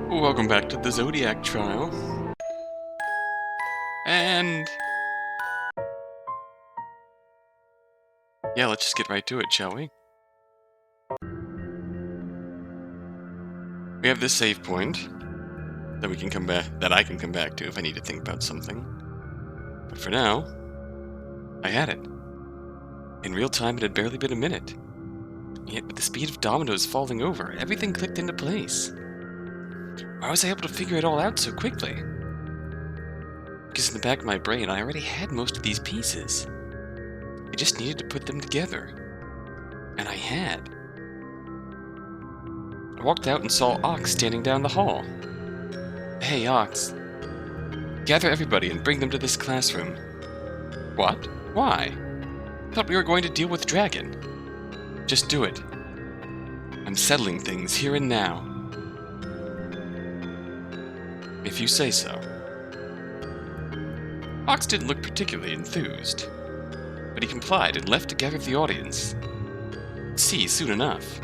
Welcome back to the Zodiac Trial. And... yeah, let's just get right to it, shall we? We have this save point that we can come back, that I can come back to if I need to think about something. But for now, I had it. In real time, it had barely been a minute. Yet with the speed of dominoes falling over, everything clicked into place. Why was I able to figure it all out so quickly? Because in the back of my brain, I already had most of these pieces. I just needed to put them together. And I had. I walked out and saw Ox standing down the hall. Hey, Ox. Gather everybody and bring them to this classroom. What? Why? I thought we were going to deal with Dragon. Just do it. I'm settling things here and now. If you say so. Ox didn't look particularly enthused, but he complied and left to gather the audience. See soon enough.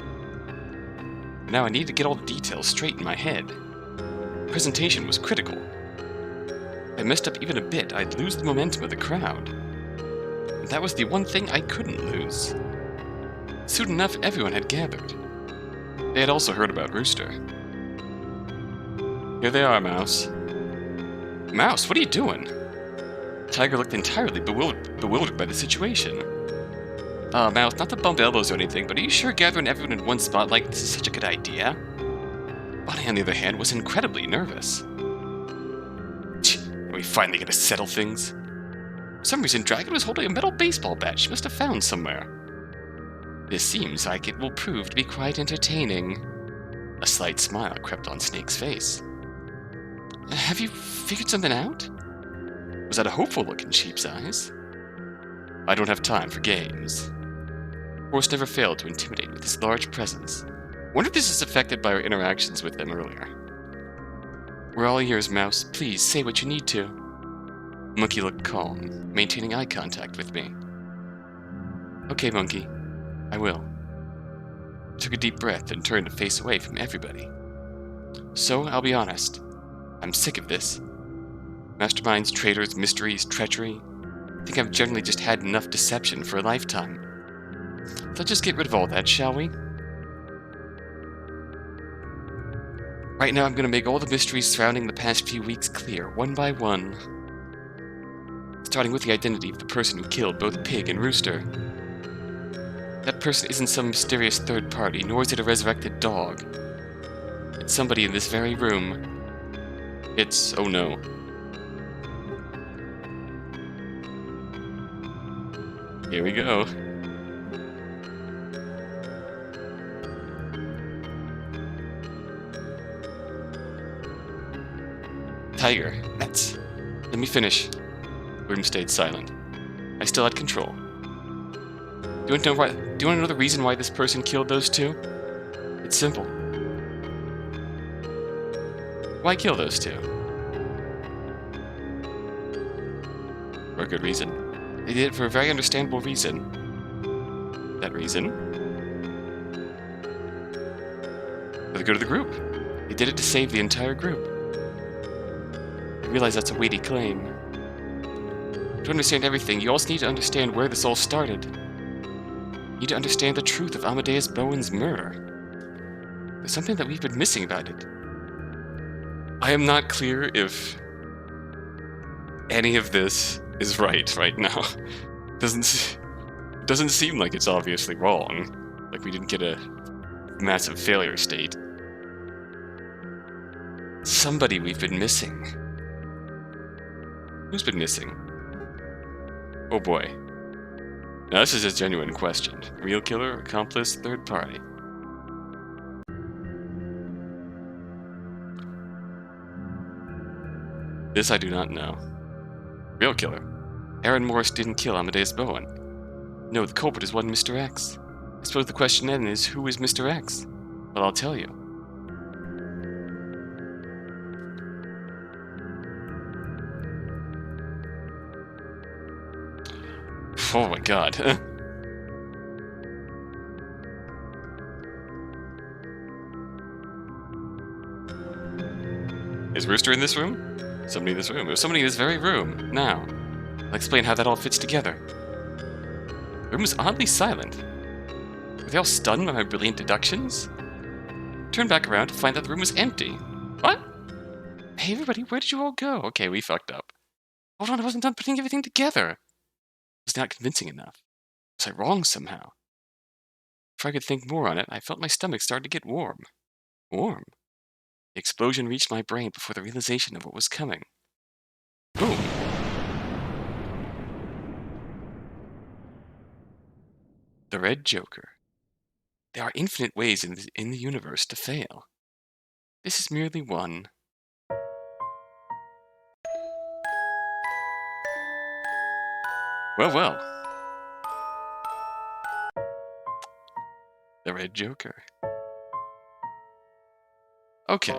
Now I need to get all the details straight in my head. The presentation was critical. If I messed up even a bit, I'd lose the momentum of the crowd. And that was the one thing I couldn't lose. Soon enough, everyone had gathered. They had also heard about Rooster. Here they are, Mouse. Mouse, what are you doing? Tiger looked entirely bewildered by the situation. Mouse, not to bump elbows or anything, but are you sure gathering everyone in one spot like this is such a good idea? Bonnie, on the other hand, was incredibly nervous. Are we finally gonna settle things? For some reason, Dragon was holding a metal baseball bat she must have found somewhere. This seems like it will prove to be quite entertaining. A slight smile crept on Snake's face. Have you figured something out? Was that a hopeful look in Sheep's eyes? I don't have time for games. Horse never failed to intimidate with his large presence. Wonder if this is affected by our interactions with them earlier. We're all ears, Mouse. Please, say what you need to. Monkey looked calm, maintaining eye contact with me. Okay, Monkey. I will. I took a deep breath and turned to face away from everybody. So, I'll be honest. I'm sick of this. Masterminds, traitors, mysteries, treachery. I think I've generally just had enough deception for a lifetime. Let's just get rid of all that, shall we? Right now I'm going to make all the mysteries surrounding the past few weeks clear, one by one. Starting with the identity of the person who killed both Pig and Rooster. That person isn't some mysterious third party, nor is it a resurrected dog. It's somebody in this very room. It's... oh no. Here we go. Tiger, that's... Let me finish. Room stayed silent. I still had control. Do you want to know the reason why this person killed those two? It's simple. Why kill those two? For a good reason. They did it for a very understandable reason. That reason? For the good of the group. They did it to save the entire group. I realize that's a weighty claim. To understand everything, you also need to understand where this all started. You need to understand the truth of Amadeus Bowen's murder. There's something that we've been missing about it. I am not clear if any of this is right now. Doesn't seem like it's obviously wrong. Like we didn't get a massive failure state. Somebody we've been missing. Who's been missing? Oh boy. Now this is a genuine question. Real killer, accomplice, third party. This I do not know. Real killer. Aaron Morris didn't kill Amadeus Bowen. No, the culprit is one Mr. X. I suppose the question then is, who is Mr. X? Well, I'll tell you. Oh my god. Is Rooster in this room? Somebody in this room. There's somebody in this very room. Now, I'll explain how that all fits together. The room is oddly silent. Were they all stunned by my brilliant deductions? Turn back around to find that the room was empty. What? Hey everybody, where did you all go? Okay, we fucked up. Hold on, I wasn't done putting everything together. It was not convincing enough. Was I wrong somehow? Before I could think more on it, I felt my stomach start to get warm. Warm? The explosion reached my brain before the realization of what was coming. Boom! The Red Joker. There are infinite ways in the universe to fail. This is merely one. Well, well. The Red Joker. Okay.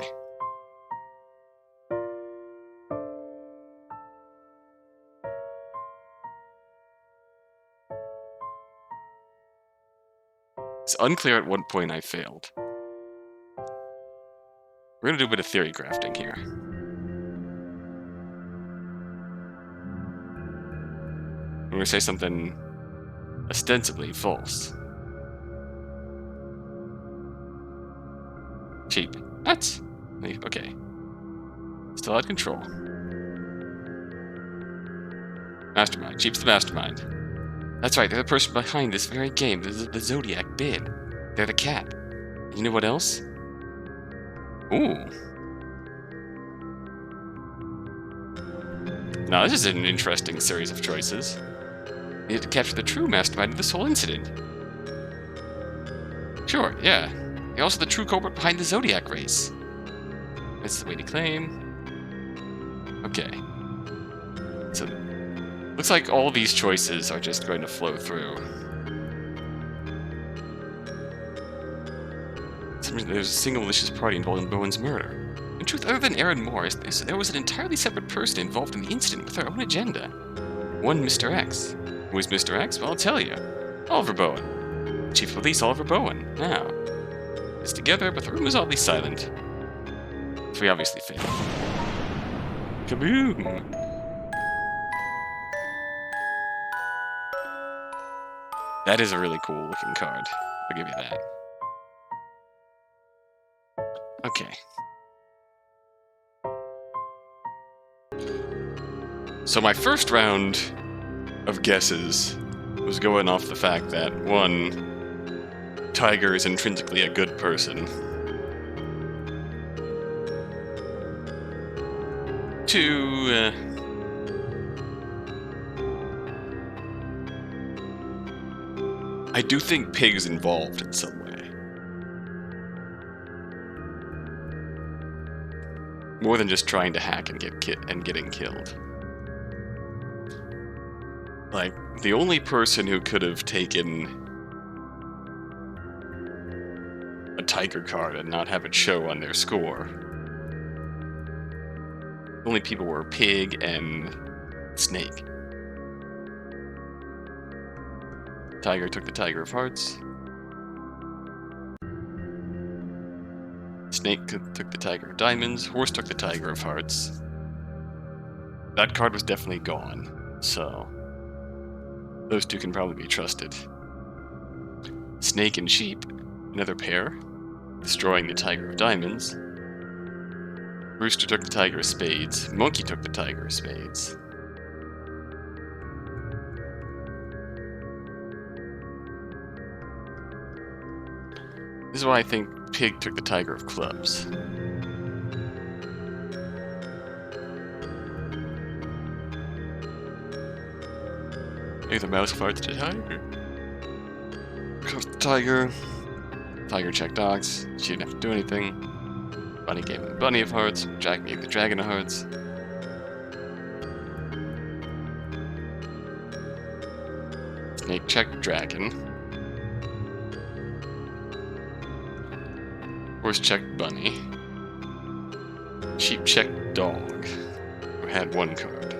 It's unclear at what point I failed. We're gonna do a bit of theory crafting here. I'm gonna say something ostensibly false. Cheap. What? Okay. Still out of control. Mastermind. Cheap's the mastermind. That's right, they're the person behind this very game, the Zodiac bid. They're the cat. And you know what else? Ooh. Now, this is an interesting series of choices. We need to capture the true mastermind of this whole incident. Sure, yeah. You're also the true culprit behind the Zodiac Race. That's the way to claim. Okay. So, looks like all these choices are just going to flow through. There's a single malicious party involved in Bowen's murder. In truth, other than Aaron Morris, there was an entirely separate person involved in the incident with their own agenda. One Mr. X. Who is Mr. X? Well, I'll tell you. Oliver Bowen. Chief of Police Oliver Bowen. Now, it's together, but the room is oddly silent. So we obviously failed. Kaboom! That is a really cool looking card. I'll give you that. Okay. So my first round of guesses was going off the fact that, one, Tiger is intrinsically a good person. Two, I do think Pig's involved in some way. More than just trying to hack and getting killed. Like, the only person who could have taken a Tiger card and not have it show on their score. The only people were Pig and Snake. Tiger took the Tiger of Hearts. Snake took the Tiger of Diamonds. Horse took the Tiger of Hearts. That card was definitely gone, so those two can probably be trusted. Snake and Sheep, another pair, destroying the Tiger of Diamonds. Rooster took the Tiger of Spades. Monkey took the Tiger of Spades. This is why I think Pig took the Tiger of Clubs. Maybe the mouse farts to the Tiger. Comes the Tiger. Tiger checked dogs. She didn't have to do anything. Bunny gave him the Bunny of Hearts. Jack gave the Dragon of Hearts. Snake checked Dragon. Horse checked Bunny. Sheep checked Dog, who had one card.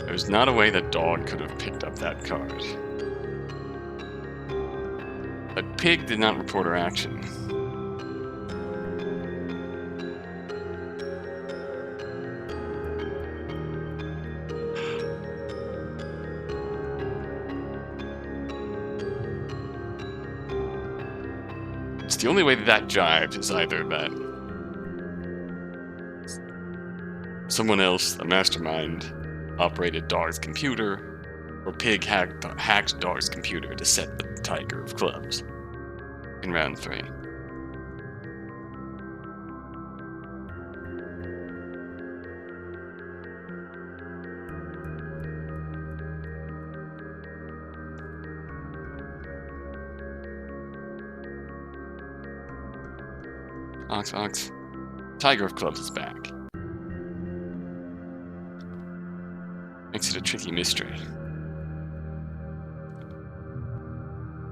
There's not a way that Dog could have picked up that card. But Pig did not report her action. the only way that jives is either that someone else, the mastermind, operated Dar's computer, or Pig hacked Dar's computer to set the Tiger of Clubs in round 3. Ox. Tiger of Clubs is back. Makes it a tricky mystery.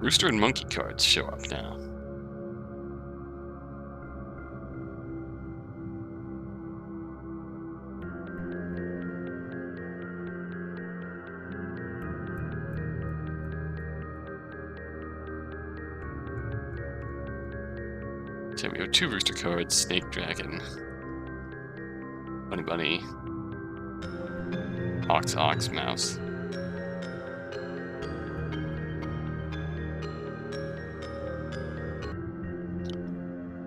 Rooster and Monkey cards show up now. So we have 2 Rooster cards, Snake, Dragon, Bunny, Ox, Mouse.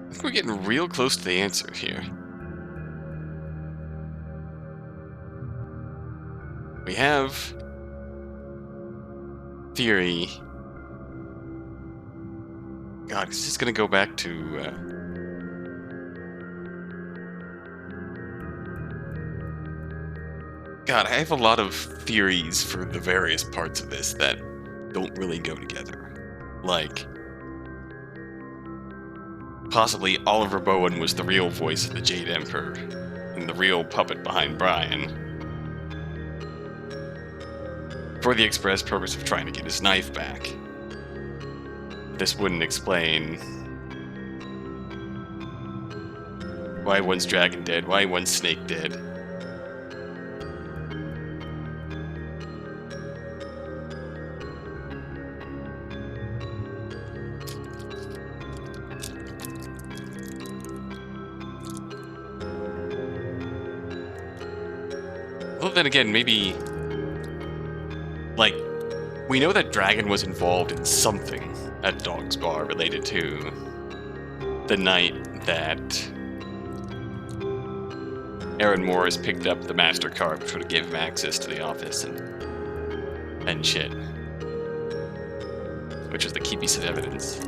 I think we're getting real close to the answer here. We have theory. God, it's just gonna go back to God, I have a lot of theories for the various parts of this that don't really go together. Like, possibly Oliver Bowen was the real voice of the Jade Emperor and the real puppet behind Brian, for the express purpose of trying to get his knife back. This wouldn't explain why one's dragon dead, why one's snake dead. Well, then again, maybe, like, we know that Dragon was involved in something at Dog's Bar related to the night that Aaron Morris picked up the MasterCard, which would have given him access to the office and shit. Which was the key piece of evidence.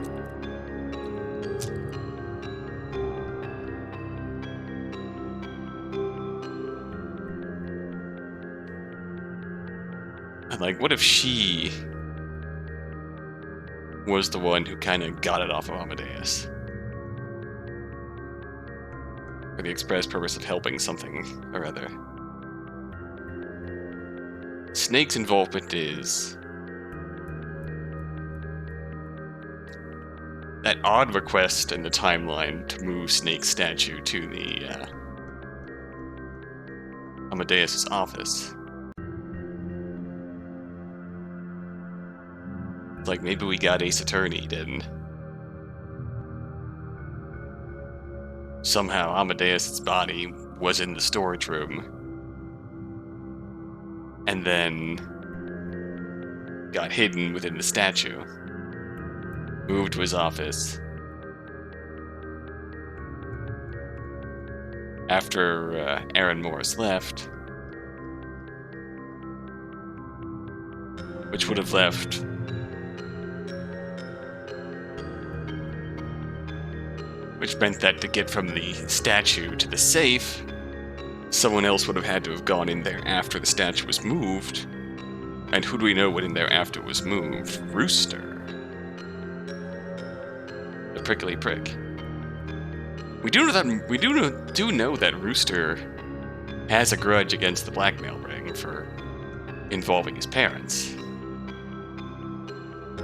And like, what if she was the one who kind of got it off of Amadeus? For the express purpose of helping something or other. Snake's involvement is that odd request in the timeline to move Snake's statue to the Amadeus' office. Like, maybe we got Ace Attorney, and somehow Amadeus' body was in the storage room, and then got hidden within the statue, moved to his office. After Aaron Morris left, which would have left which meant that to get from the statue to the safe, someone else would have had to have gone in there after the statue was moved. And who do we know went in there after it was moved? Rooster. The prickly prick. We do know that Rooster has a grudge against the blackmail ring for involving his parents.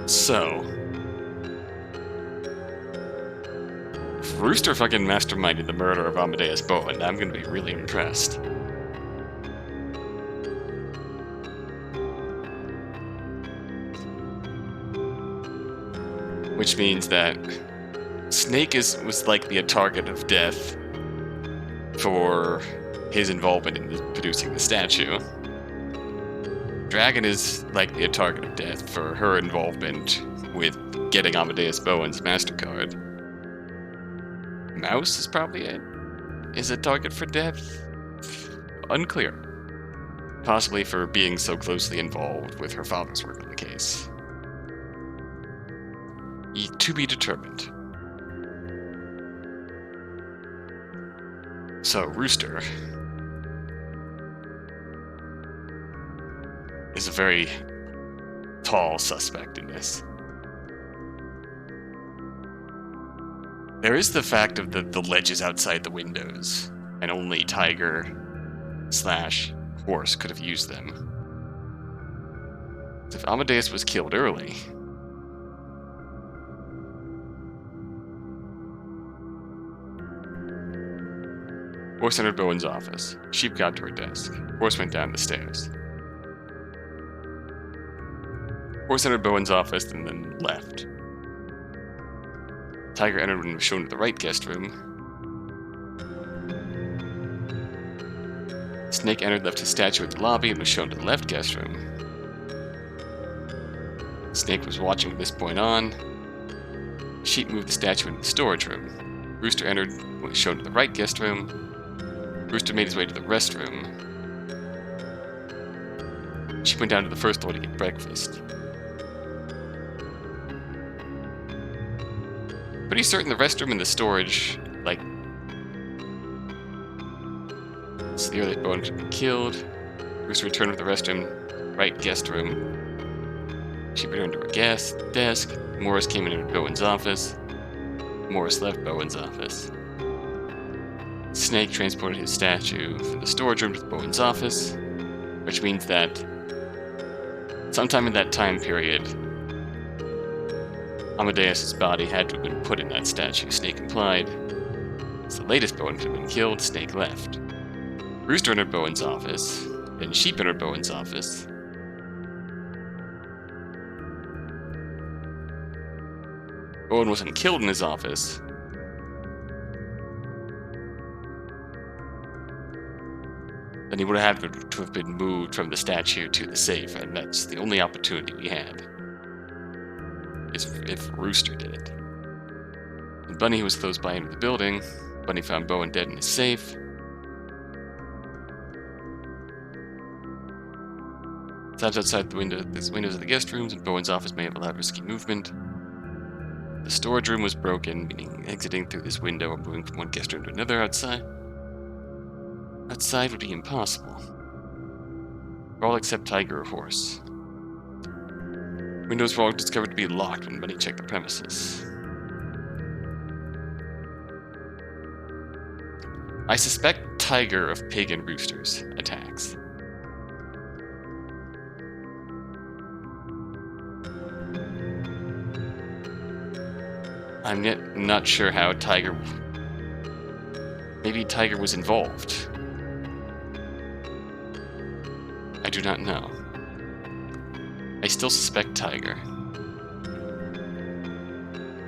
So, if Rooster fucking masterminded the murder of Amadeus Bowen, I'm gonna be really impressed. Which means that Snake was likely a target of death for his involvement in producing the statue. Dragon is likely a target of death for her involvement with getting Amadeus Bowen's MasterCard. Mouse is probably it. Is a target for death? Unclear. Possibly for being so closely involved with her father's work on the case. To be determined. So, Rooster is a very tall suspect in this. There is the fact of the ledges outside the windows, and only Tiger/Horse could have used them. If Amadeus was killed early, Horse entered Bowen's office. Sheep got to her desk. Horse went down the stairs. Horse entered Bowen's office and then left. Tiger entered and was shown to the right guest room. Snake entered, left his statue at the lobby, and was shown to the left guest room. Snake was watching from this point on. Sheep moved the statue into the storage room. Rooster entered and was shown to the right guest room. Rooster made his way to the restroom. Sheep went down to the first floor to get breakfast. Pretty certain the restroom and the storage, like, it's the earliest Bowen could be killed. Rooster returned to the restroom, right guest room. She returned to her desk. Morris came into Bowen's office. Morris left Bowen's office. Snake transported his statue from the storage room to Bowen's office, which means that sometime in that time period, Amadeus' body had to have been put in that statue. Snake implied. It's the latest Bowen could have been killed. Snake left. Rooster entered Bowen's office. Then Sheep entered Bowen's office. Bowen wasn't killed in his office. Then he would have had to have been moved from the statue to the safe, and that's the only opportunity we had. Is if Rooster did it. And Bunny was close by into the building. Bunny found Bowen dead in his safe. Taps outside the windows of the guest rooms, and Bowen's office may have allowed risky movement. The storage room was broken, meaning exiting through this window or moving from one guest room to another outside. Outside would be impossible. For all except Tiger or Horse. Windows were all discovered to be locked when Bunny checked the premises. I suspect Tiger of Pig and Rooster's attacks. I'm yet not sure how Tiger... Maybe Tiger was involved. I do not know. I still suspect Tiger.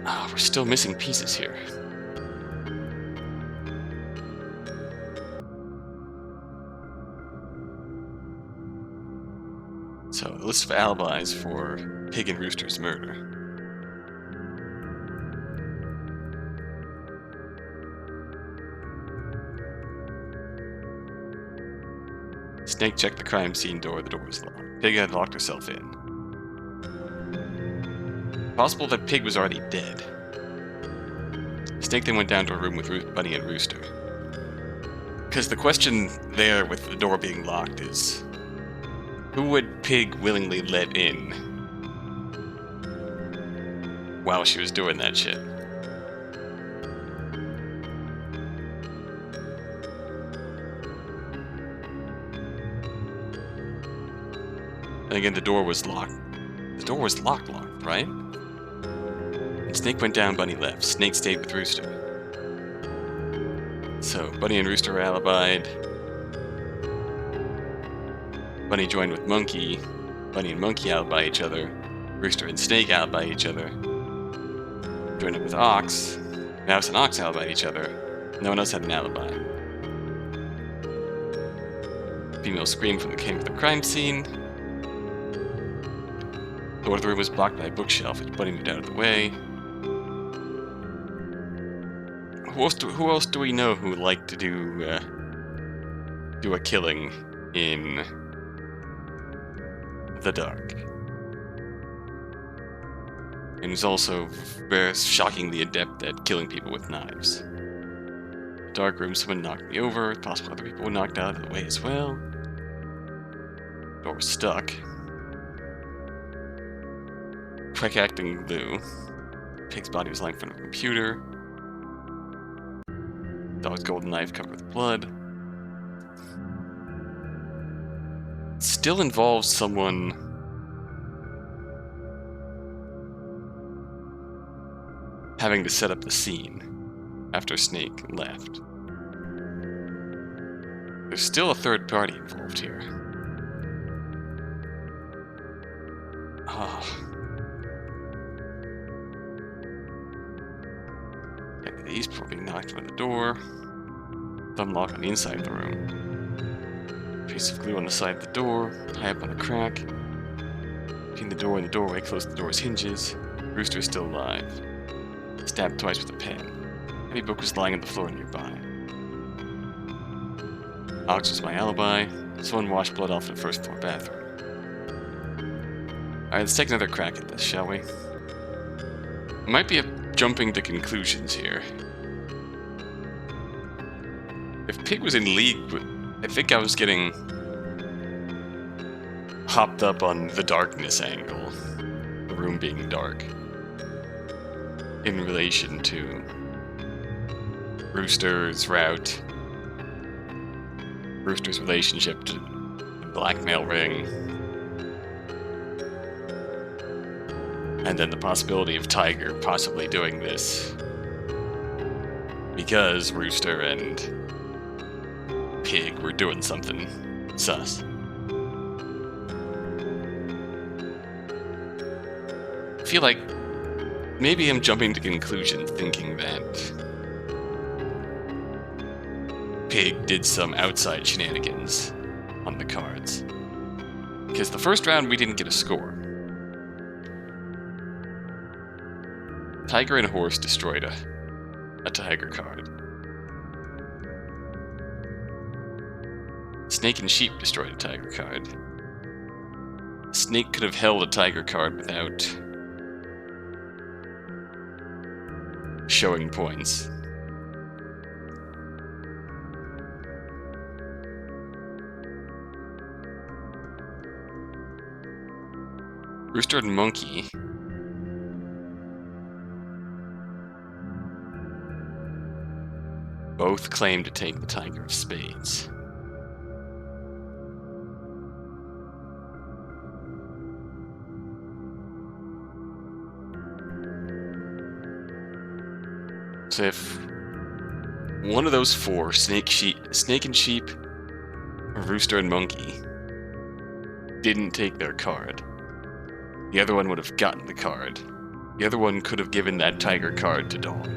Ah, we're still missing pieces here. So, the list of alibis for Pig and Rooster's murder. Snake checked the crime scene door. The door was locked. Pig had locked herself in. Possible that Pig was already dead. Snake then went down to a room with Bunny and Rooster. Because the question there with the door being locked is, who would Pig willingly let in while she was doing that shit? And again, the door was locked. The door was locked, right? And Snake went down, Bunny left. Snake stayed with Rooster. So, Bunny and Rooster were alibied. Bunny joined with Monkey. Bunny and Monkey alibi each other. Rooster and Snake alibi each other. Joined up with Ox. Mouse and Ox alibi each other. No one else had an alibi. Female screamed came from the crime scene. The door of the room was blocked by a bookshelf as Bunny moved out of the way. Who else do we know who would like to do a killing in the dark? And who's also very shockingly adept at killing people with knives. Dark room, someone knocked me over. Possible other people were knocked out of the way as well. Door stuck. Quick acting glue. Pig's body was lying in front of a computer. Dog's golden knife covered with blood. Still involves someone having to set up the scene after Snake left. There's still a third party involved here. He's probably knocked by the door. Thumb lock on the inside of the room. Piece of glue on the side of the door. High up on a crack. Between the door and the doorway, close the door's hinges. Rooster is still alive. Stabbed twice with a pen. Heavy book was lying on the floor nearby. Ox was my alibi. Someone washed blood off in the first floor bathroom. Alright, let's take another crack at this, shall we? Might be jumping to conclusions here. If Pig was in league with... I think I was getting hopped up on the darkness angle. The room being dark. In relation to Rooster's route. Rooster's relationship to the blackmail ring. And then the possibility of Tiger possibly doing this. Because Rooster and Pig were doing something sus. I feel like maybe I'm jumping to conclusions thinking that Pig did some outside shenanigans on the cards. Because the first round we didn't get a score. Tiger and Horse destroyed a Tiger card. Snake and Sheep destroyed a Tiger card. Snake could have held a Tiger card without showing points. Rooster and Monkey both claim to take the Tiger of Spades. So if one of those four, Snake and Sheep, or Rooster and Monkey, didn't take their card, the other one would have gotten the card. The other one could have given that Tiger card to Dog.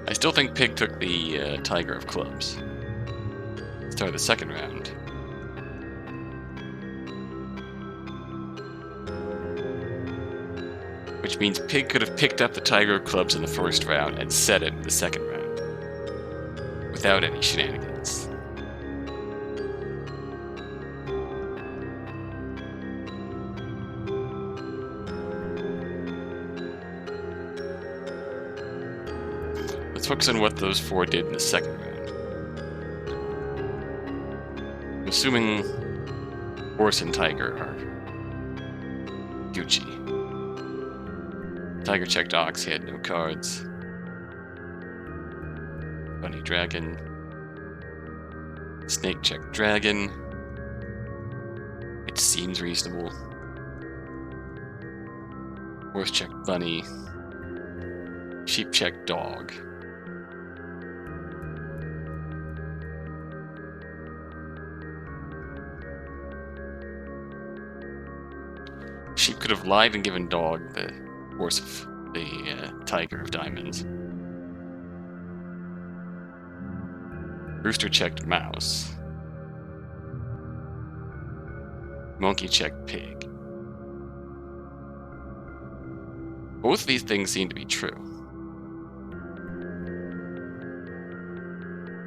I still think Pig took the Tiger of Clubs. Start the second round. Which means Pig could have picked up the Tiger of Clubs in the first round and set it in the second round. Without any shenanigans. Let's focus on what those four did in the second round. I'm assuming Horse and Tiger are Gucci. Tiger checked Ox, he had no cards. Bunny Dragon. Snake checked Dragon. It seems reasonable. Horse checked Bunny. Sheep checked Dog. Sheep could have lied and given dog the horse of the tiger of diamonds. Rooster checked mouse. Monkey checked pig. Both of these things seem to be true.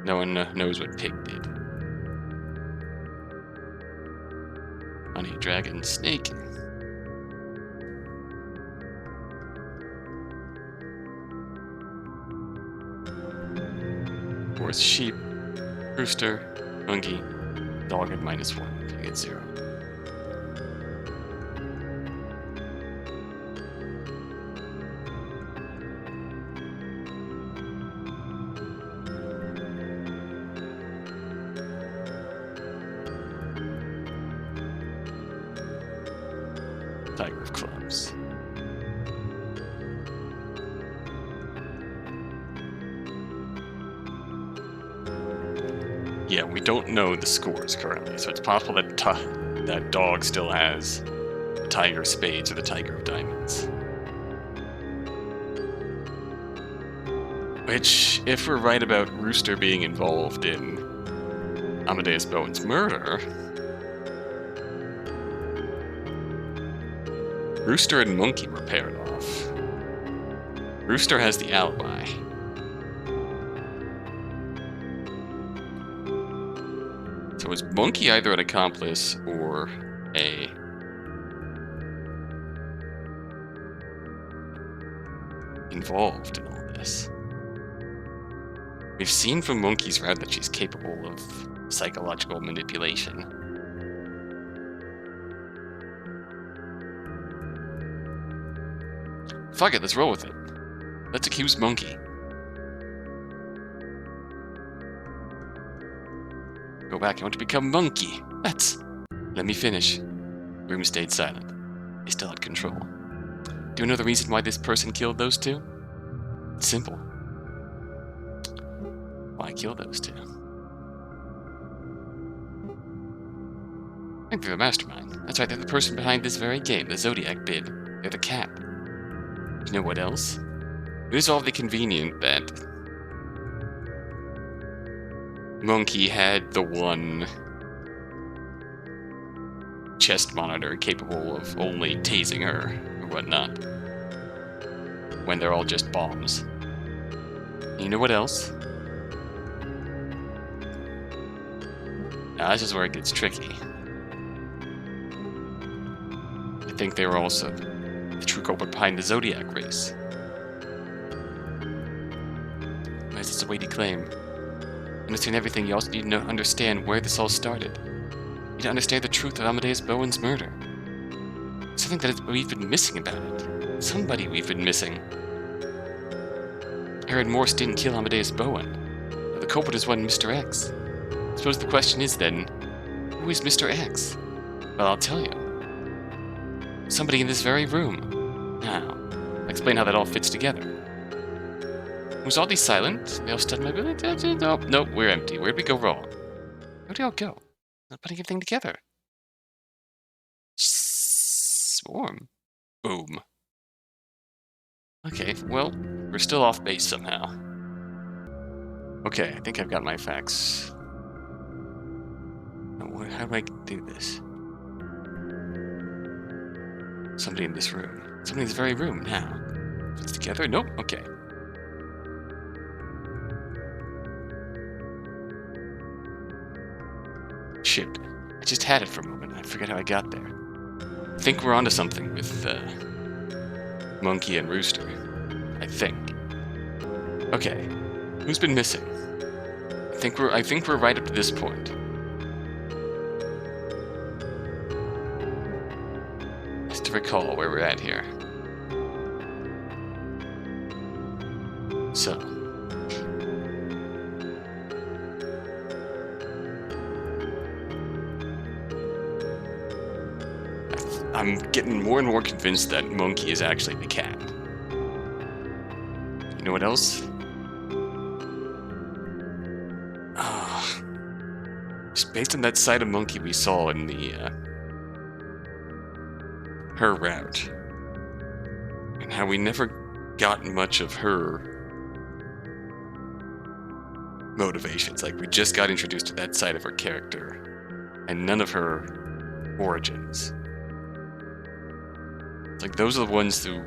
No one knows what pig did. Honey, dragon, snake. Horse, sheep, rooster, monkey, dog at -1, pig at 0. Tiger of clubs. Yeah, we don't know the scores currently, so it's possible that that dog still has the tiger of spades or the tiger of diamonds. Which, if we're right about Rooster being involved in Amadeus Bowen's murder, Rooster and Monkey were paired off. Rooster has the alibi. So is Monkey either an accomplice or a... involved in all this? We've seen from Monkey's route that she's capable of psychological manipulation. Fuck it, let's roll with it. Let's accuse Monkey. Go back, I want to become Monkey. Let me finish. Room stayed silent. They still had control. Do you know the reason why this person killed those two? It's simple. Why kill those two? I think they're the mastermind. That's right, they're the person behind this very game, the Zodiac bid. They're the cat. You know what else? It is awfully convenient that Monkey had the one chest monitor capable of only tasing her or whatnot when they're all just bombs. You know what else? Now, this is where it gets tricky. I think they were also the true culprit behind the Zodiac Race. As it's a weighty claim. Understand everything, you also need to understand where this all started. You need to understand the truth of Amadeus Bowen's murder. Something that we've been missing about it. Somebody we've been missing. Aaron Morse didn't kill Amadeus Bowen. The culprit is one Mr. X. I suppose the question is then, who is Mr. X? Well, I'll tell you. Somebody in this very room. Now, I'll explain how that all fits together. Was all these silent? They all stood my ability? Nope, we're empty. Where'd we go wrong? Where'd we all go? Not putting everything together. Swarm. Boom. Okay, well, we're still off base somehow. Okay, I think I've got my facts. How do I do this? Somebody in this room. Somebody in this very room now. Fits together? Nope. Okay. Shit. I just had it for a moment. I forget how I got there. I think we're onto something with Monkey and Rooster. I think. Okay. Who's been missing? I think we're right up to this point. Just to recall where we're at here. So. I'm getting more and more convinced that Monkey is actually the cat. You know what else? Just based on that side of Monkey we saw in the her route. And how we never got much of her motivations. Like, we just got introduced to that side of her character, and none of her origins. It's like, those are the ones who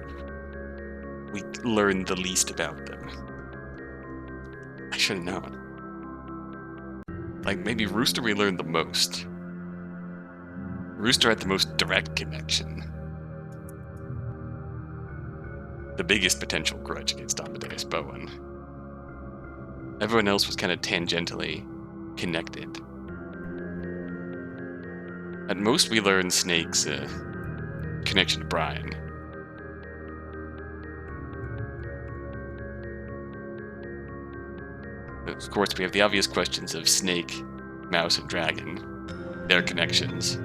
we learned the least about them. I should have known. Like, maybe Rooster we learned the most. Rooster had the most direct connection. The biggest potential grudge against Amadeus Bowen. Everyone else was kind of tangentially connected. At most, we learned Snake's connection to Brian. Of course, we have the obvious questions of Snake, Mouse, and Dragon. Their connections.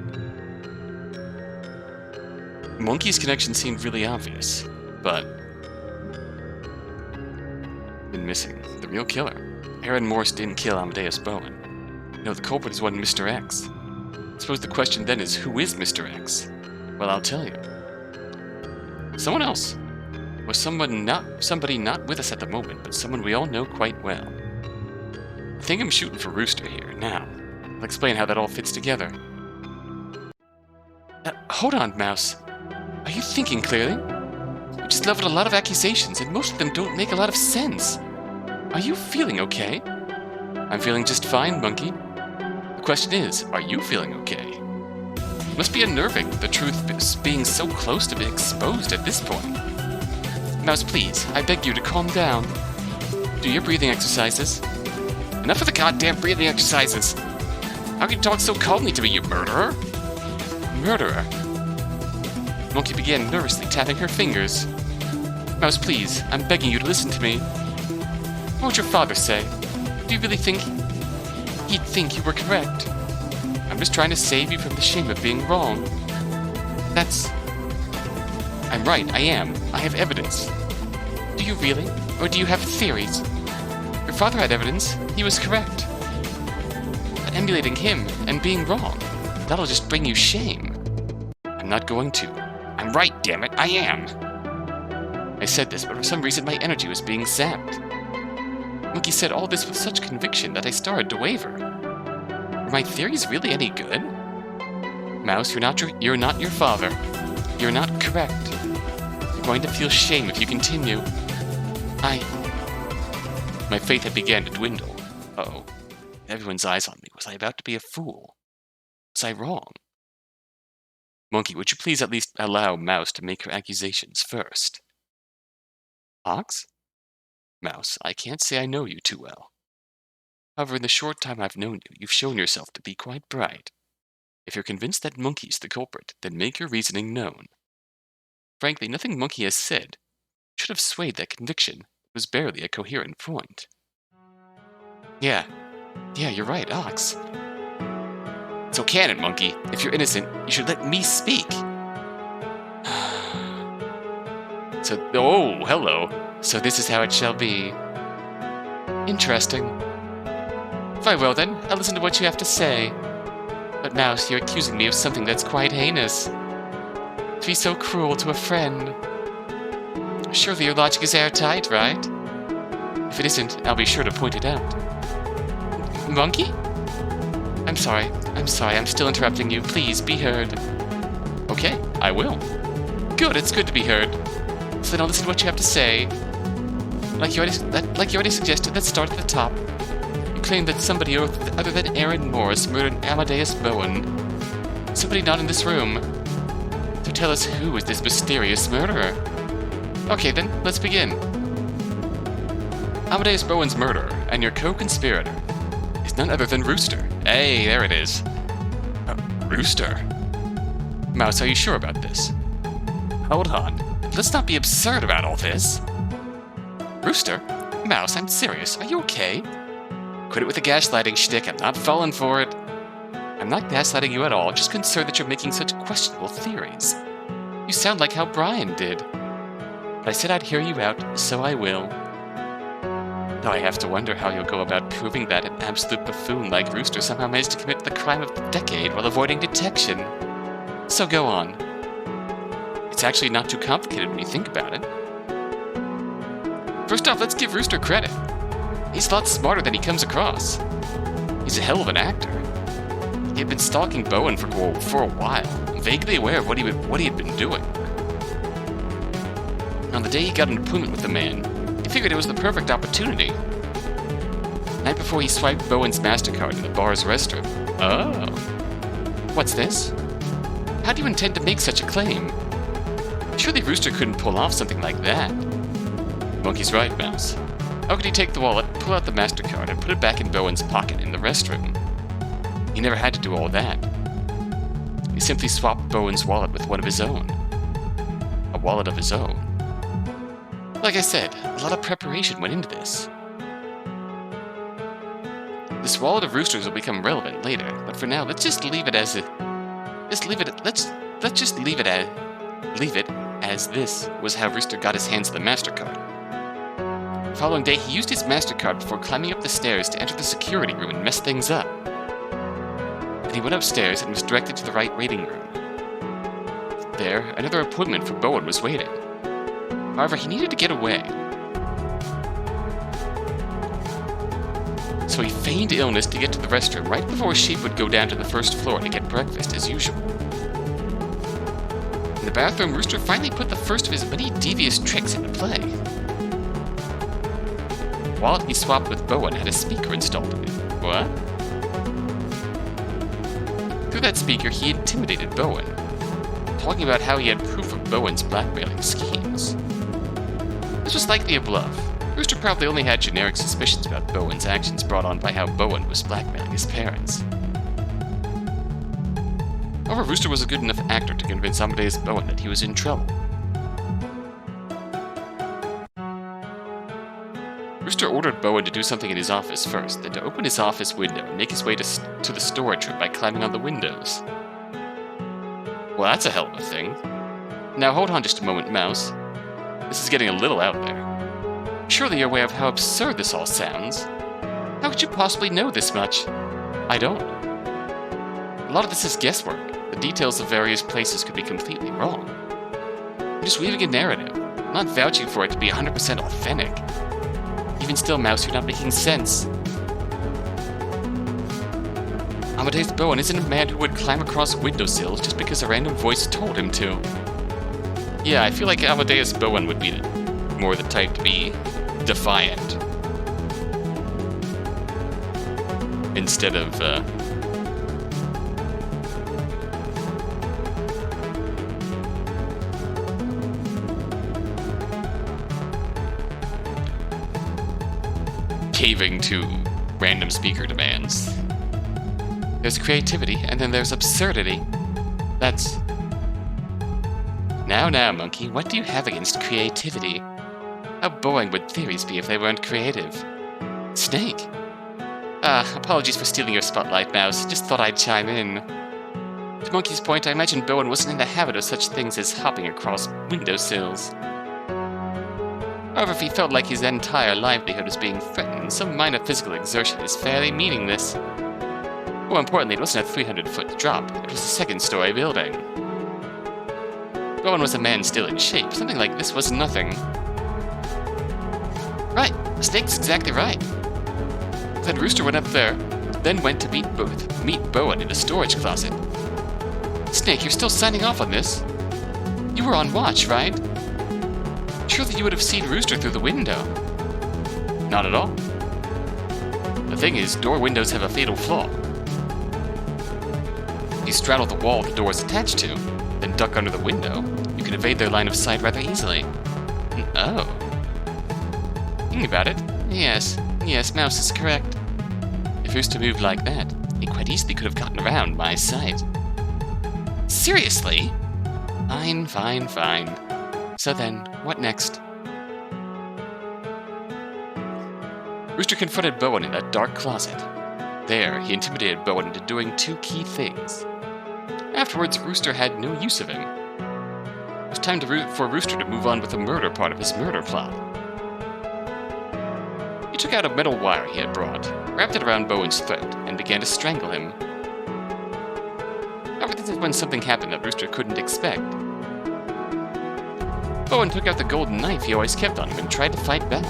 Monkey's connection seemed really obvious, but been missing the real killer. Aaron Morse didn't kill Amadeus Bowen. No, the culprit is one Mr. X. I suppose the question then is, who is Mr. X? Well, I'll tell you. Someone else. Or somebody not with us at the moment, but someone we all know quite well. I think I'm shooting for Rooster here. Now, I'll explain how that all fits together. Hold on, Mouse. Are you thinking clearly? You just leveled a lot of accusations, and most of them don't make a lot of sense. Are you feeling okay? I'm feeling just fine, Monkey. The question is, are you feeling okay? It must be unnerving, the truth being so close to being exposed at this point. Mouse, please, I beg you to calm down. Do your breathing exercises. Enough of the goddamn breathing exercises! How can you talk so calmly to me, you murderer? Murderer? Monkey began nervously tapping her fingers. Mouse, please, I'm begging you to listen to me. What would your father say? Do you really think he'd think you were correct? I'm just trying to save you from the shame of being wrong. I'm right, I am. I have evidence. Do you really? Or do you have theories? Your father had evidence. He was correct. But emulating him and being wrong, that'll just bring you shame. I'm not going to. I'm right, damn it, I am. I said this, but for some reason my energy was being zapped. Monkey said all this with such conviction that I started to waver. Were my theories really any good? Mouse, you're not your father. You're not correct. You're going to feel shame if you continue. My faith had begun to dwindle. Uh-oh. Everyone's eyes on me. Was I about to be a fool? Was I wrong? Monkey, would you please at least allow Mouse to make her accusations first? Ox? Mouse, I can't say I know you too well. However, in the short time I've known you, you've shown yourself to be quite bright. If you're convinced that Monkey's the culprit, then make your reasoning known. Frankly, nothing Monkey has said should have swayed that conviction. It was barely a coherent point. Yeah, you're right, Ox. So canon, Monkey. If you're innocent, you should let me speak. Oh, hello. So this is how it shall be. Interesting. Very well then, I'll listen to what you have to say. But Mouse, you're accusing me of something that's quite heinous. To be so cruel to a friend. Surely your logic is airtight, right? If it isn't, I'll be sure to point it out. Monkey? I'm sorry, I'm still interrupting you. Please, be heard. Okay, I will. Good, it's good to be heard. So then I'll listen to what you have to say. Like you already suggested, let's start at the top. You claim that somebody other than Aaron Morse murdered Amadeus Bowen. Somebody not in this room. So tell us, who is this mysterious murderer? Okay then, let's begin. Amadeus Bowen's murderer, and your co-conspirator, is none other than Rooster. Hey, there it is. Rooster? Mouse, are you sure about this? Hold on. Let's not be absurd about all this. Rooster? Mouse, I'm serious. Are you okay? Quit it with the gaslighting shtick. I'm not falling for it. I'm not gaslighting you at all, just concerned that you're making such questionable theories. You sound like how Brian did. But I said I'd hear you out, so I will. Though I have to wonder how you'll go about proving that an absolute buffoon like Rooster somehow managed to commit the crime of the decade while avoiding detection. So go on. It's actually not too complicated when you think about it. First off, let's give Rooster credit. He's a lot smarter than he comes across. He's a hell of an actor. He had been stalking Bowen for a while, vaguely aware of what he had been doing. On the day he got an appointment with the man, he figured it was the perfect opportunity. The night before he swiped Bowen's MasterCard in the bar's restroom. Oh. What's this? How do you intend to make such a claim? Surely Rooster couldn't pull off something like that. Monkey's right, Mouse. How could he take the wallet, pull out the MasterCard, and put it back in Bowen's pocket in the restroom? He never had to do all that. He simply swapped Bowen's wallet with one of his own. A wallet of his own. Like I said, a lot of preparation went into this. This wallet of Rooster's will become relevant later, but for now, let's just leave it as this was how Rooster got his hands on the MasterCard. The following day, he used his MasterCard before climbing up the stairs to enter the security room and mess things up. Then he went upstairs and was directed to the right waiting room. There, another appointment for Bowen was waiting. However, he needed to get away. So he feigned illness to get to the restroom right before Sheep would go down to the first floor to get breakfast as usual. In the bathroom, Rooster finally put the first of his many devious tricks into play. The wallet he swapped with Bowen had a speaker installed in it. What? Through that speaker, he intimidated Bowen, talking about how he had proof of Bowen's blackmailing schemes. This was likely a bluff. Rooster probably only had generic suspicions about Bowen's actions brought on by how Bowen was blackmailing his parents. However, Rooster was a good enough actor to convince Amadeus Bowen that he was in trouble. Rooster ordered Bowen to do something in his office first, then to open his office window and make his way to the storage room by climbing on the windows. Well, that's a hell of a thing. Now hold on just a moment, Mouse. This is getting a little out there. Surely you're aware of how absurd this all sounds. How could you possibly know this much? I don't. A lot of this is guesswork. The details of various places could be completely wrong. I'm just weaving a narrative. I'm not vouching for it to be 100% authentic. Even still, Mouse, you're not making sense. Amadeus Bowen isn't a man who would climb across windowsills just because a random voice told him to. Yeah, I feel like Amadeus Bowen would be more the type to be defiant. Instead of, caving to random speaker demands. There's creativity, and then there's absurdity. That's... Now, Monkey, what do you have against creativity? How boring would theories be if they weren't creative? Snake? Apologies for stealing your spotlight, Mouse. Just thought I'd chime in. To Monkey's point, I imagine Bowen wasn't in the habit of such things as hopping across windowsills. However, if he felt like his entire livelihood was being threatened, some minor physical exertion is fairly meaningless. More importantly, it wasn't a 300-foot drop. It was a second-story building. Bowen was a man still in shape. Something like this was nothing. Right. Snake's exactly right. Then Rooster went up there, then went to meet Bowen in a storage closet. Snake, you're still signing off on this? You were on watch, right? Surely you would have seen Rooster through the window. Not at all. The thing is, door windows have a fatal flaw. If you straddle the wall the door is attached to, then duck under the window, you can evade their line of sight rather easily. Oh. Thinking about it, yes, Mouse is correct. If Rooster moved like that, he quite easily could have gotten around my sight. Seriously? Fine. So then, what next? Rooster confronted Bowen in that dark closet. There, he intimidated Bowen into doing two key things. Afterwards, Rooster had no use of him. It was time for Rooster to move on with the murder part of his murder plot. He took out a metal wire he had brought, wrapped it around Bowen's throat, and began to strangle him. However, this is when something happened that Rooster couldn't expect. Bowen took out the golden knife he always kept on him and tried to fight back.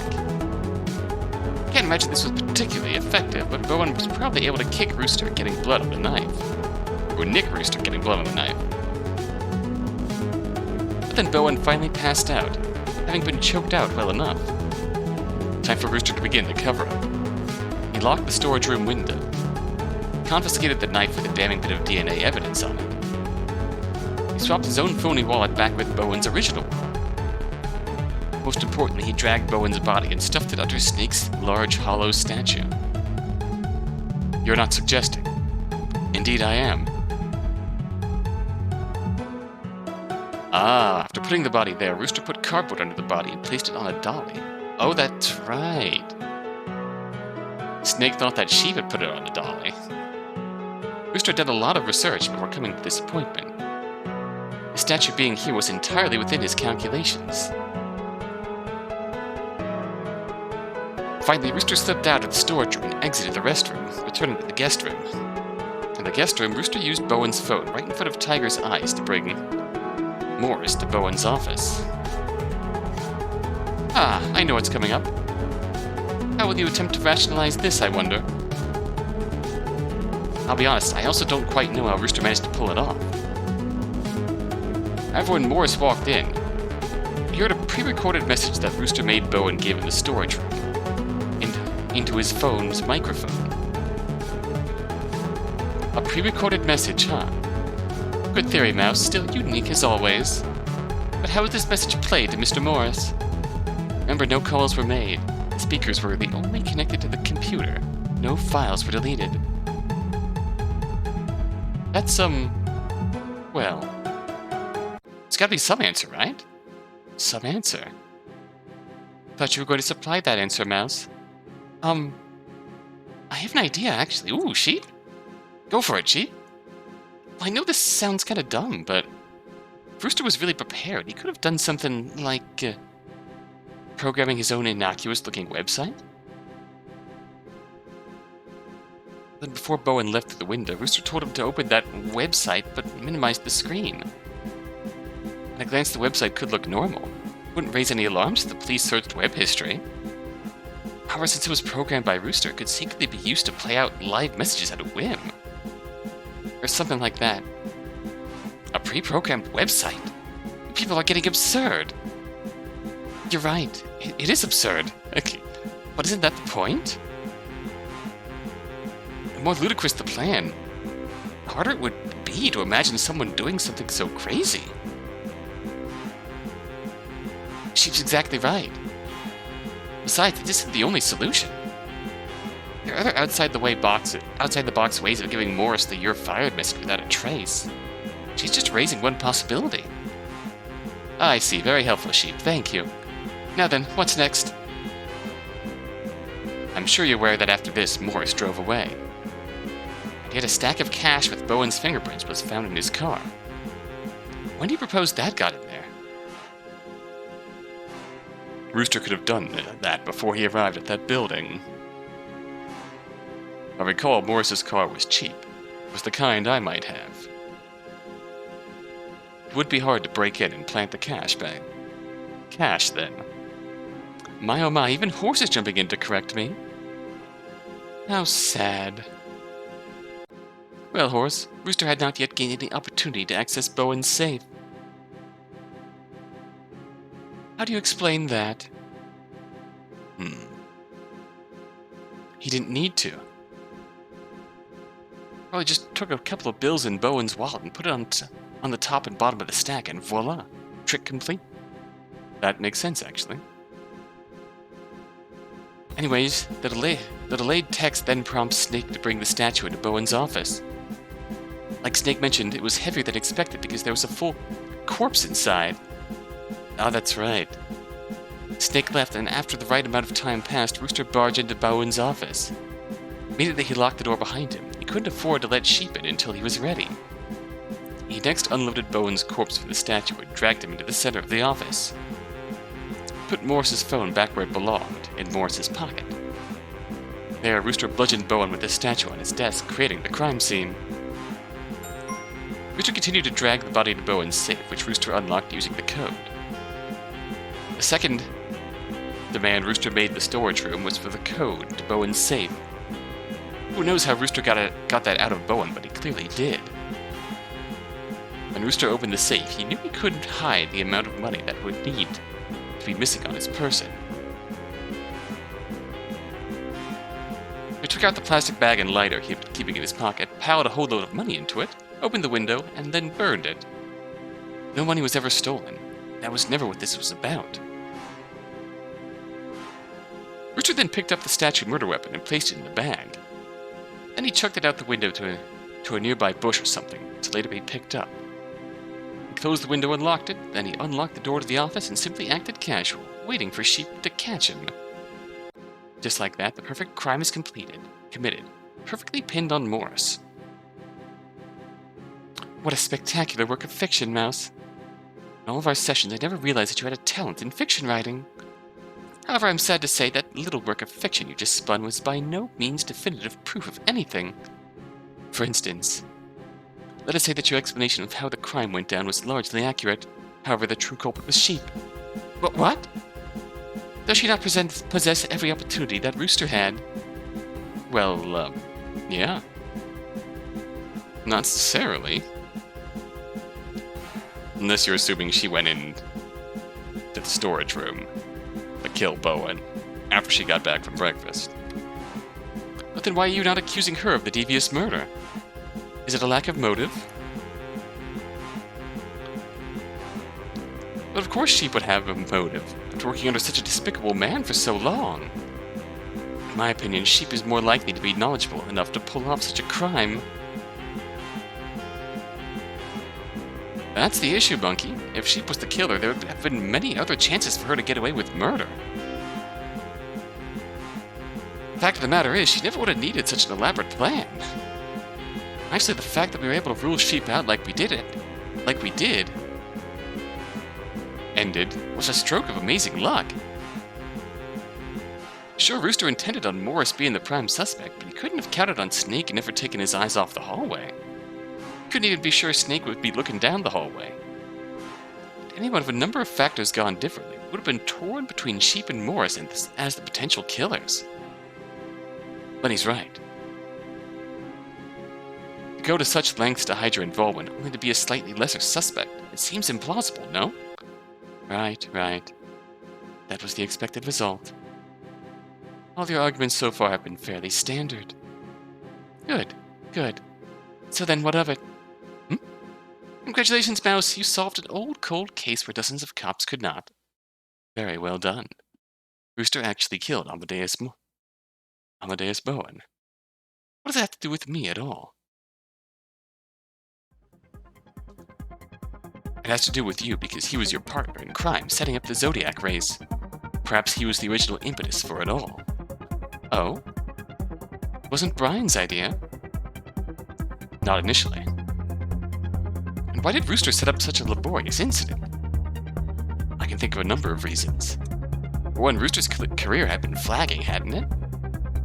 Can't imagine this was particularly effective, but Bowen was probably able to kick Rooster, getting blood on the knife. Or nick Rooster, getting blood on the knife. But then Bowen finally passed out, having been choked out well enough. Time for Rooster to begin the cover-up. He locked the storage room window, confiscated the knife with a damning bit of DNA evidence on it. He swapped his own phony wallet back with Bowen's original one. Most importantly, he dragged Bowen's body and stuffed it under Snake's large, hollow statue. You're not suggesting. Indeed, I am. Ah, after putting the body there, Rooster put cardboard under the body and placed it on a dolly. Oh, that's right. Snake thought that she would put it on a dolly. Rooster did a lot of research before coming to this appointment. The statue being here was entirely within his calculations. Finally, Rooster slipped out of the storage room and exited the restroom, returning to the guest room. In the guest room, Rooster used Bowen's phone right in front of Tiger's eyes to bring Morris to Bowen's office. Ah, I know what's coming up. How will you attempt to rationalize this, I wonder? I'll be honest, I also don't quite know how Rooster managed to pull it off. However, when Morris walked in, he heard a pre-recorded message that Rooster made Bowen give in the storage room, into his phone's microphone. A pre-recorded message, huh? Good theory, Mouse. Still unique as always. But how was this message played to Mr. Morris? Remember, no calls were made. The speakers were the only connected to the computer. No files were deleted. That's, well... It's gotta be some answer, right? Some answer. Thought you were going to supply that answer, Mouse. I have an idea, actually. Ooh, sheep? Go for it, sheep. Well, I know this sounds kind of dumb, but if Rooster was really prepared, he could have done something like, programming his own innocuous-looking website? Then before Bowen left through the window, Rooster told him to open that website, but minimized the screen. At a glance, the website could look normal. Wouldn't raise any alarms if the police searched web history. However, since it was programmed by Rooster, it could secretly be used to play out live messages at a whim. Or something like that. A pre-programmed website? People are getting absurd. You're right. It is absurd. Okay. But isn't that the point? The more ludicrous the plan, the harder it would be to imagine someone doing something so crazy. Sheep's exactly right. Besides, this isn't the only solution. There are other outside the box ways of giving Morris the "you're fired" message without a trace. She's just raising one possibility. I see. Very helpful, Sheep. Thank you. Now then, what's next? I'm sure you're aware that after this, Morris drove away. And yet a stack of cash with Bowen's fingerprints was found in his car. When do you propose that got in there? Rooster could have done that before he arrived at that building. I recall Morris's car was cheap. It was the kind I might have. It would be hard to break in and plant the cash bag. Cash, then. My oh my, even Horse is jumping in to correct me. How sad. Well, Horse, Rooster had not yet gained any opportunity to access Bowen's safe. How do you explain that? He didn't need to. Probably just took a couple of bills in Bowen's wallet and put it on the top and bottom of the stack, and voila! Trick complete. That makes sense, actually. Anyways, the delayed text then prompts Snake to bring the statue into Bowen's office. Like Snake mentioned, it was heavier than expected because there was a full corpse inside. Ah, that's right. Snake left, and after the right amount of time passed, Rooster barged into Bowen's office. Immediately he locked the door behind him. He couldn't afford to let Sheep in until he was ready. He next unloaded Bowen's corpse from the statue and dragged him into the center of the office. Put Morris's phone back where it belonged, in Morris's pocket. There, Rooster bludgeoned Bowen with the statue on his desk, creating the crime scene. Rooster continued to drag the body to Bowen's safe, which Rooster unlocked using the code. The second demand Rooster made in the storage room was for the code to Bowen's safe. Who knows how Rooster got that out of Bowen, but he clearly did. When Rooster opened the safe, he knew he couldn't hide the amount of money that would need to be missing on his person. He took out the plastic bag and lighter he had been keeping in his pocket, piled a whole load of money into it, opened the window, and then burned it. No money was ever stolen. That was never what this was about. Rooster then picked up the statue murder weapon and placed it in the bag. Then he chucked it out the window to a nearby bush or something, to later be picked up. He closed the window and locked it, then he unlocked the door to the office and simply acted casual, waiting for Sheep to catch him. Just like that, the perfect crime is committed, perfectly pinned on Morris. What a spectacular work of fiction, Mouse. In all of our sessions, I never realized that you had a talent in fiction writing. However, I'm sad to say that little work of fiction you just spun was by no means definitive proof of anything. For instance, let us say that your explanation of how the crime went down was largely accurate. However, the true culprit was Sheep. But what? Does she not possess every opportunity that Rooster had? Well, yeah. Not necessarily. Unless you're assuming she went in to the storage room to kill Bowen after she got back from breakfast. But then why are you not accusing her of the devious murder? Is it a lack of motive? But of course Sheep would have a motive, after working under such a despicable man for so long. In my opinion, Sheep is more likely to be knowledgeable enough to pull off such a crime. That's the issue, Bunky. If Sheep was the killer, there would have been many other chances for her to get away with murder. The fact of the matter is, she never would have needed such an elaborate plan. Actually, the fact that we were able to rule Sheep out like we did, was a stroke of amazing luck. Sure, Rooster intended on Morris being the prime suspect, but he couldn't have counted on Snake never taking his eyes off the hallway. Couldn't even be sure Snake would be looking down the hallway. Any one of a number of factors gone differently would have been torn between Sheep and Morris as the potential killers. But he's right. To go to such lengths to hide your involvement only to be a slightly lesser suspect, it seems implausible, no? Right. That was the expected result. All your arguments so far have been fairly standard. Good. So then what of it? Congratulations, Mouse. You solved an old, cold case where dozens of cops could not. Very well done. Rooster actually killed Amadeus Bowen. What does that have to do with me at all? It has to do with you because he was your partner in crime, setting up the Zodiac Race. Perhaps he was the original impetus for it all. Oh? It wasn't Brian's idea? Not initially. And why did Rooster set up such a laborious incident? I can think of a number of reasons. For one, Rooster's career had been flagging, hadn't it?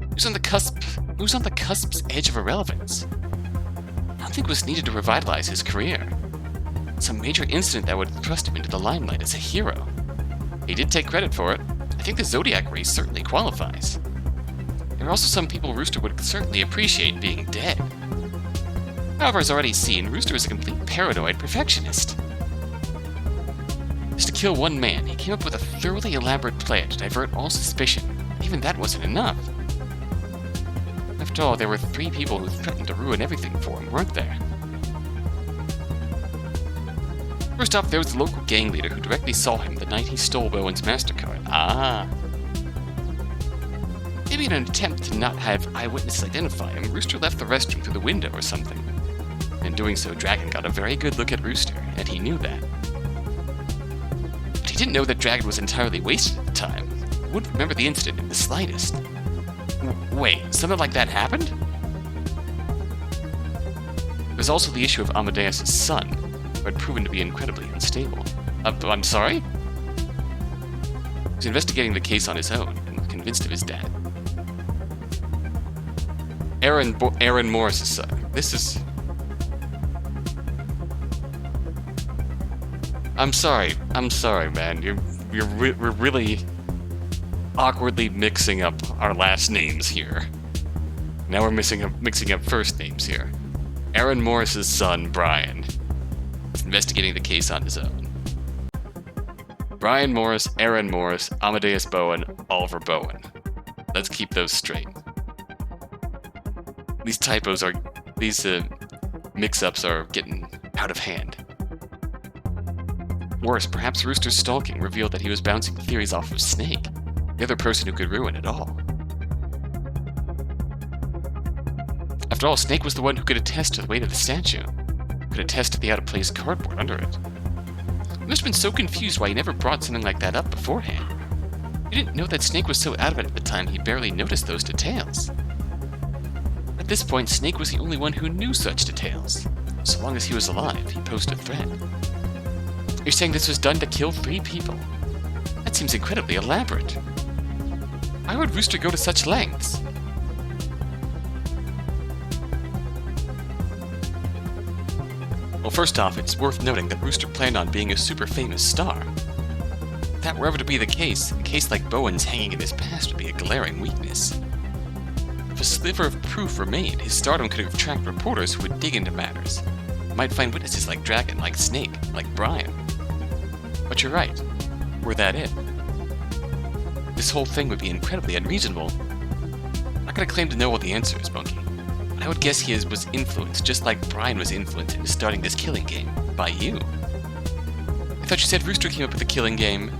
He was on the cusp's edge of irrelevance. Nothing was needed to revitalize his career. Some major incident that would thrust him into the limelight as a hero. He did take credit for it. I think the Zodiac Race certainly qualifies. There are also some people Rooster would certainly appreciate being dead. However, as already seen, Rooster is a complete paranoid perfectionist. Just to kill one man, he came up with a thoroughly elaborate plan to divert all suspicion. Even that wasn't enough. After all, there were 3 people who threatened to ruin everything for him, weren't there? First off, there was the local gang leader who directly saw him the night he stole Bowen's MasterCard. Ah. Maybe in an attempt to not have eyewitnesses identify him, Rooster left the restroom through the window or something. In doing so, Dragon got a very good look at Rooster, and he knew that. But he didn't know that Dragon was entirely wasted at the time. He wouldn't remember the incident in the slightest. Wait, something like that happened? There's also the issue of Amadeus' son, who had proven to be incredibly unstable. I'm sorry? He was investigating the case on his own, and was convinced of his dad. Aaron Morris' son. This is... I'm sorry, man. we're really awkwardly mixing up our last names here. Now we're mixing up first names here. Aaron Morris's son, Brian, is investigating the case on his own. Brian Morris, Aaron Morris, Amadeus Bowen, Oliver Bowen. Let's keep those straight. These mix-ups are getting out of hand. Worse, perhaps Rooster's stalking revealed that he was bouncing theories off of Snake, the other person who could ruin it all. After all, Snake was the one who could attest to the weight of the statue, could attest to the out-of-place cardboard under it. He must have been so confused why he never brought something like that up beforehand. He didn't know that Snake was so out of it at the time he barely noticed those details. At this point, Snake was the only one who knew such details. So long as he was alive, he posed a threat. You're saying this was done to kill 3 people? That seems incredibly elaborate. Why would Rooster go to such lengths? Well, first off, it's worth noting that Rooster planned on being a super famous star. If that were ever to be the case, a case like Bowen's hanging in his past would be a glaring weakness. If a sliver of proof remained, his stardom could attract reporters who would dig into matters. Might find witnesses like Dragon, like Snake, like Brian. But you're right. Were that it? This whole thing would be incredibly unreasonable. I'm not gonna claim to know all the answers, Monkey. But I would guess he was influenced, just like Brian was influenced into starting this killing game, by you. I thought you said Rooster came up with the killing game.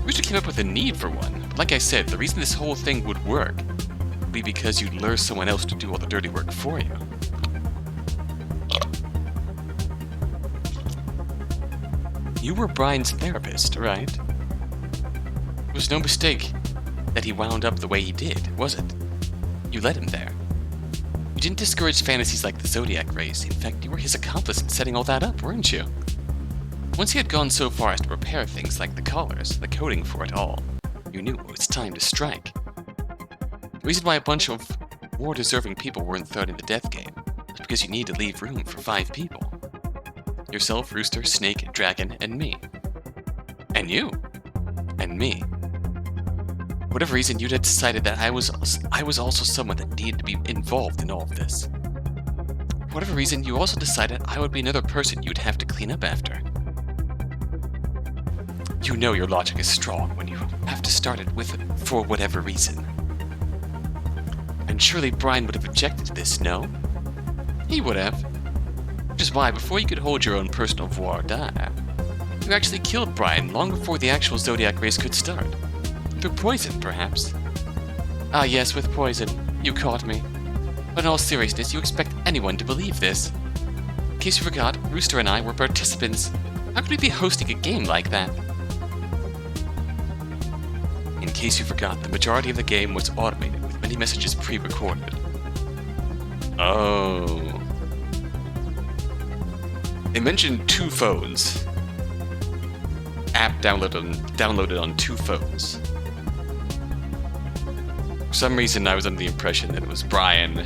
Rooster came up with a need for one. But like I said, the reason this whole thing would work would be because you'd lure someone else to do all the dirty work for you. You were Brian's therapist, right? It was no mistake that he wound up the way he did, was it? You led him there. You didn't discourage fantasies like the Zodiac Race. In fact, you were his accomplice in setting all that up, weren't you? Once he had gone so far as to prepare things like the collars, the coding for it all, you knew it was time to strike. The reason why a bunch of war-deserving people weren't thrown in the death game was because you need to leave room for 5 people. Yourself, Rooster, Snake, Dragon, and me. And you. And me. For whatever reason, you'd had decided that I was also someone that needed to be involved in all of this. For whatever reason, you also decided I would be another person you'd have to clean up after. You know your logic is strong when you have to start it with for whatever reason. And surely Brian would have objected to this, no? He would have. Which is why, before you could hold your own personal voir dire, you actually killed Brian long before the actual Zodiac Race could start. Through poison, perhaps. Ah yes, with poison. You caught me. But in all seriousness, you expect anyone to believe this. In case you forgot, Rooster and I were participants. How could we be hosting a game like that? In case you forgot, the majority of the game was automated, with many messages pre-recorded. Oh. They mentioned 2 phones. App downloaded on 2 phones. For some reason, I was under the impression that it was Brian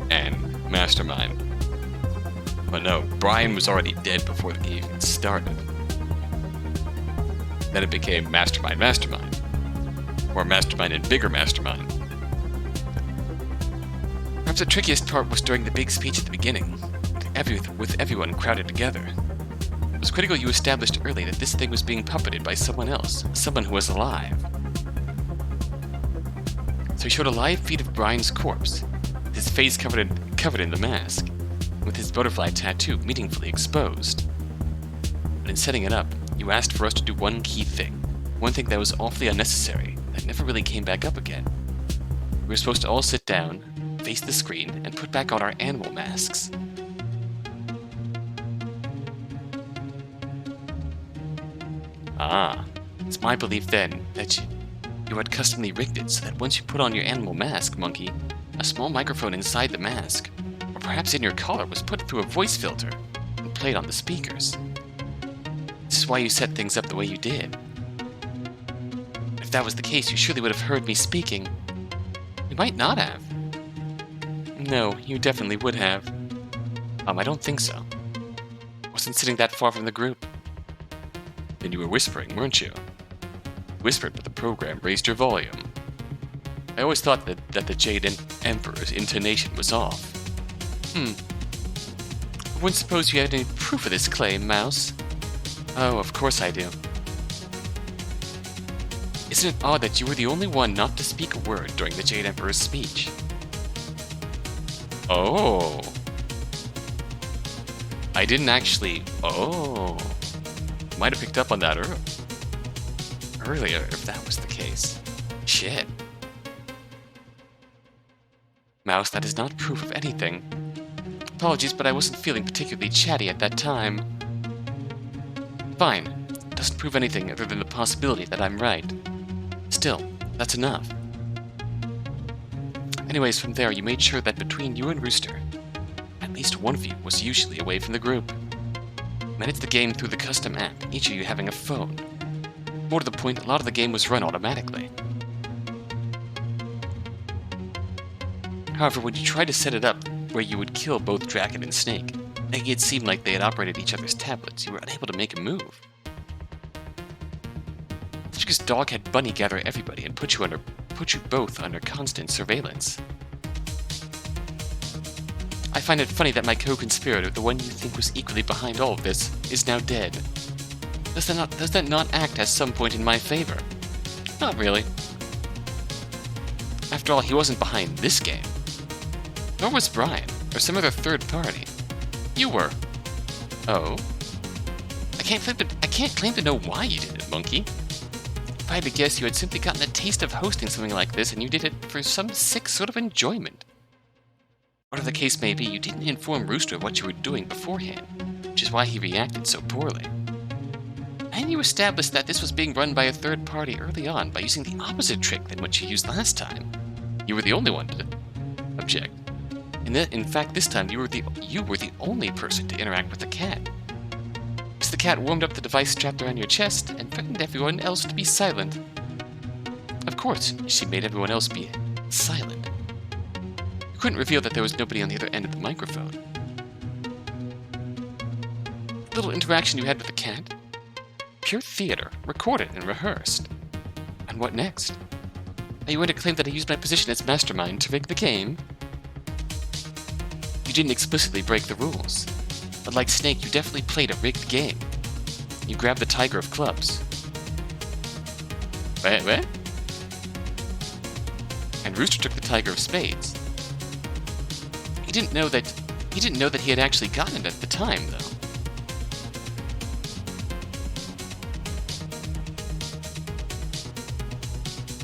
and Mastermind. But no, Brian was already dead before the game even started. Then it became Mastermind. Or Mastermind and Bigger Mastermind. Perhaps the trickiest part was during the big speech at the beginning, with everyone crowded together. It was critical you established early that this thing was being puppeted by someone else, someone who was alive. So he showed a live feed of Brian's corpse, with his face covered in the mask, with his butterfly tattoo meaningfully exposed. But in setting it up, you asked for us to do one key thing, one thing that was awfully unnecessary, that never really came back up again. We were supposed to all sit down, face the screen, and put back on our animal masks. Ah, it's my belief then that you had customly rigged it so that once you put on your animal mask, Monkey, a small microphone inside the mask, or perhaps in your collar, was put through a voice filter and played on the speakers. This is why you set things up the way you did. If that was the case, you surely would have heard me speaking. You might not have. No, you definitely would have. I don't think so. I wasn't sitting that far from the group. And you were whispering, weren't you? Whispered, but the program raised your volume. I always thought that the Jade Emperor's intonation was off. I wouldn't suppose you had any proof of this claim, Mouse. Oh, of course I do. Isn't it odd that you were the only one not to speak a word during the Jade Emperor's speech? Oh. I didn't actually... Oh. Might have picked up on that earlier, if that was the case. Shit. Mouse, that is not proof of anything. Apologies, but I wasn't feeling particularly chatty at that time. Fine. Doesn't prove anything other than the possibility that I'm right. Still, that's enough. Anyways, from there, you made sure that between you and Rooster, at least one of you was usually away from the group. Managed the game through the custom app, each of you having a phone. More to the point, a lot of the game was run automatically. However, when you tried to set it up where you would kill both Dragon and Snake, making it seem like they had operated each other's tablets, you were unable to make a move. That's because Dog had Bunny gather everybody and put you both under constant surveillance. I find it funny that my co-conspirator, the one you think was equally behind all of this, is now dead. Does that not act as some point in my favor? Not really. After all, he wasn't behind this game. Nor was Brian, or some other third party. You were. Oh? I can't claim to know why you did it, Monkey. If I had to guess, you had simply gotten a taste of hosting something like this, and you did it for some sick sort of enjoyment. Whatever the case may be, you didn't inform Rooster of what you were doing beforehand, which is why he reacted so poorly. And you established that this was being run by a third party early on by using the opposite trick than what you used last time. You were the only one to object. In fact, this time you were the only person to interact with the cat. Because the cat warmed up the device strapped around your chest and threatened everyone else to be silent. Of course, she made everyone else be silent. You couldn't reveal that there was nobody on the other end of the microphone. The little interaction you had with the cat? Pure theater, recorded and rehearsed. And what next? Are you going to claim that I used my position as mastermind to rig the game? You didn't explicitly break the rules, but like Snake, you definitely played a rigged game. You grabbed the tiger of clubs. What? And Rooster took the tiger of spades. He didn't know that he had actually gotten it at the time, though.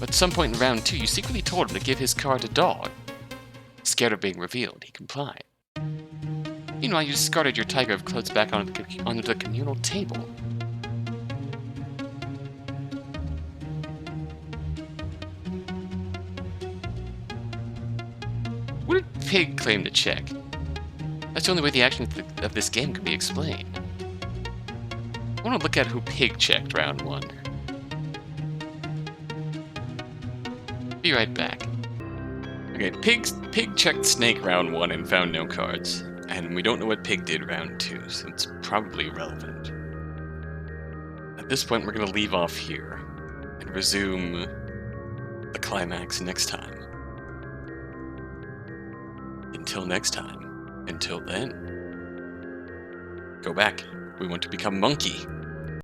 But at some point in round 2, you secretly told him to give his card to Dog. Scared of being revealed, he complied. Meanwhile, you discarded your tiger of clubs back onto the communal table. What did Pig claim to check? That's the only way the action of this game can be explained. I want to look at who Pig checked round 1. Be right back. Okay, Pig checked Snake round 1 and found no cards. And we don't know what Pig did round 2, so it's probably irrelevant. At this point, we're going to leave off here and resume the climax next time. Until next time. Until then. Go back. We want to become Monkey.